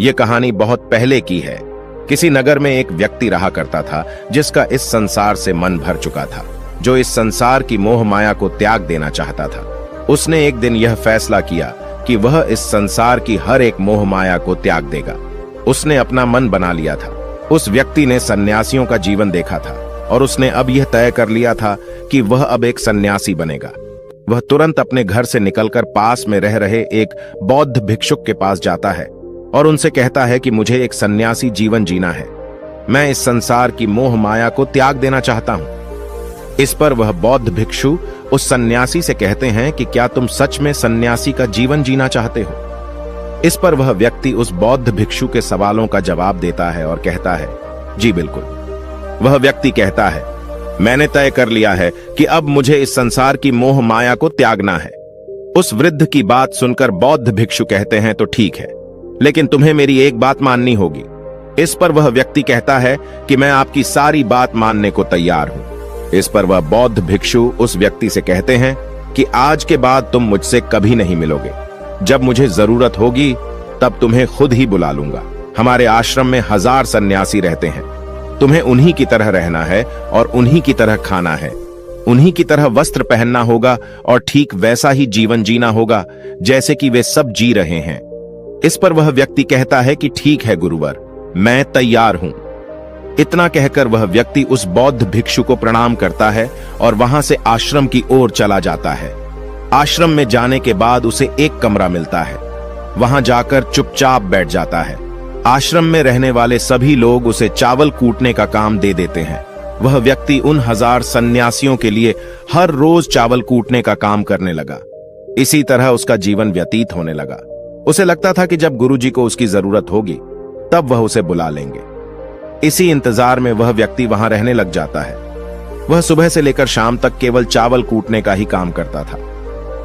ये कहानी बहुत पहले की है। किसी नगर में एक व्यक्ति रहा करता था जिसका इस संसार से मन भर चुका था, जो इस संसार की मोह माया को त्याग देना चाहता था। उसने एक दिन यह फैसला किया कि वह इस संसार की हर एक मोह माया को त्याग देगा। उसने अपना मन बना लिया था। उस व्यक्ति ने सन्यासियों का जीवन देखा था और उसने अब यह तय कर लिया था कि वह अब एक सन्यासी बनेगा। वह तुरंत अपने घर से निकलकर पास में रह रहे एक बौद्ध भिक्षुक के पास जाता है और उनसे कहता है कि मुझे एक सन्यासी जीवन जीना है। मैं इस संसार की मोह माया को त्याग देना चाहता हूं। इस पर वह बौद्ध भिक्षु उस सन्यासी से कहते हैं कि क्या तुम सच में सन्यासी का जीवन जीना चाहते हो? इस पर वह व्यक्ति उस बौद्ध भिक्षु के सवालों का जवाब देता है और कहता है, जी बिल्कुल। वह व्यक्ति कहता है, मैंने तय कर लिया है कि अब मुझे इस संसार की मोह माया को त्यागना है। उस वृद्ध की बात सुनकर बौद्ध भिक्षु कहते हैं, तो ठीक है, लेकिन तुम्हें मेरी एक बात माननी होगी। इस पर वह व्यक्ति कहता है कि मैं आपकी सारी बात मानने को तैयार हूं। इस पर वह बौद्ध भिक्षु उस व्यक्ति से कहते हैं कि आज के बाद तुम मुझसे कभी नहीं मिलोगे। जब मुझे जरूरत होगी तब तुम्हें खुद ही बुला लूंगा। हमारे आश्रम में 1000 सन्यासी रहते हैं। तुम्हें उन्हीं की तरह रहना है और उन्हीं की तरह खाना है, उन्हीं की तरह वस्त्र पहनना होगा और ठीक वैसा ही जीवन जीना होगा जैसे कि वे सब जी रहे हैं। इस पर वह व्यक्ति कहता है कि ठीक है गुरुवर, मैं तैयार हूं। इतना कहकर वह व्यक्ति उस बौद्ध भिक्षु को प्रणाम करता है और वहां से आश्रम की ओर चला जाता है। आश्रम में जाने के बाद उसे एक कमरा मिलता है। वहां जाकर चुपचाप बैठ जाता है। आश्रम में रहने वाले सभी लोग उसे चावल कूटने का काम दे देते हैं। वह व्यक्ति उन 1000 सन्यासियों के लिए हर रोज चावल कूटने का काम करने लगा। इसी तरह उसका जीवन व्यतीत होने लगा। उसे लगता था कि जब गुरुजी को उसकी जरूरत होगी तब वह उसे बुला लेंगे। इसी इंतजार में वह व्यक्ति वहां रहने लग जाता है। वह सुबह से लेकर शाम तक केवल चावल कूटने का ही काम करता था।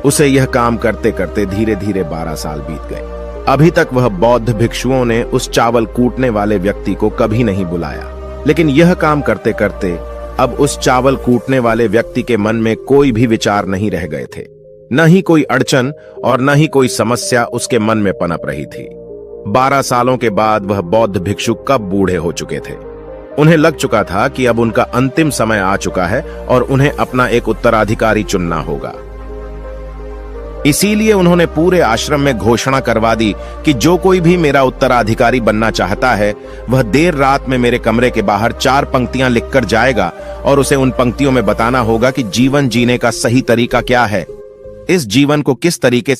उसे यह काम करते करते धीरे धीरे 12 साल बीत गए। अभी तक वह बौद्ध भिक्षुओं ने उस चावल कूटने वाले व्यक्ति को कभी नहीं बुलाया। लेकिन यह काम करते करते अब उस चावल कूटने वाले व्यक्ति के मन में कोई भी विचार नहीं रह गए थे। न ही कोई अड़चन और न ही कोई समस्या उसके मन में पनप रही थी। 12 सालों के बाद वह बौद्ध भिक्षु कब बूढ़े हो चुके थे। उन्हें लग चुका था कि अब उनका अंतिम समय आ चुका है और उन्हें अपना एक उत्तराधिकारी चुनना होगा। इसीलिए उन्होंने पूरे आश्रम में घोषणा करवा दी कि जो कोई भी मेरा उत्तराधिकारी बनना चाहता है वह देर रात में मेरे कमरे के बाहर 4 पंक्तियां लिखकर जाएगा और उसे उन पंक्तियों में बताना होगा कि जीवन जीने का सही तरीका क्या है, इस जीवन को किस तरीके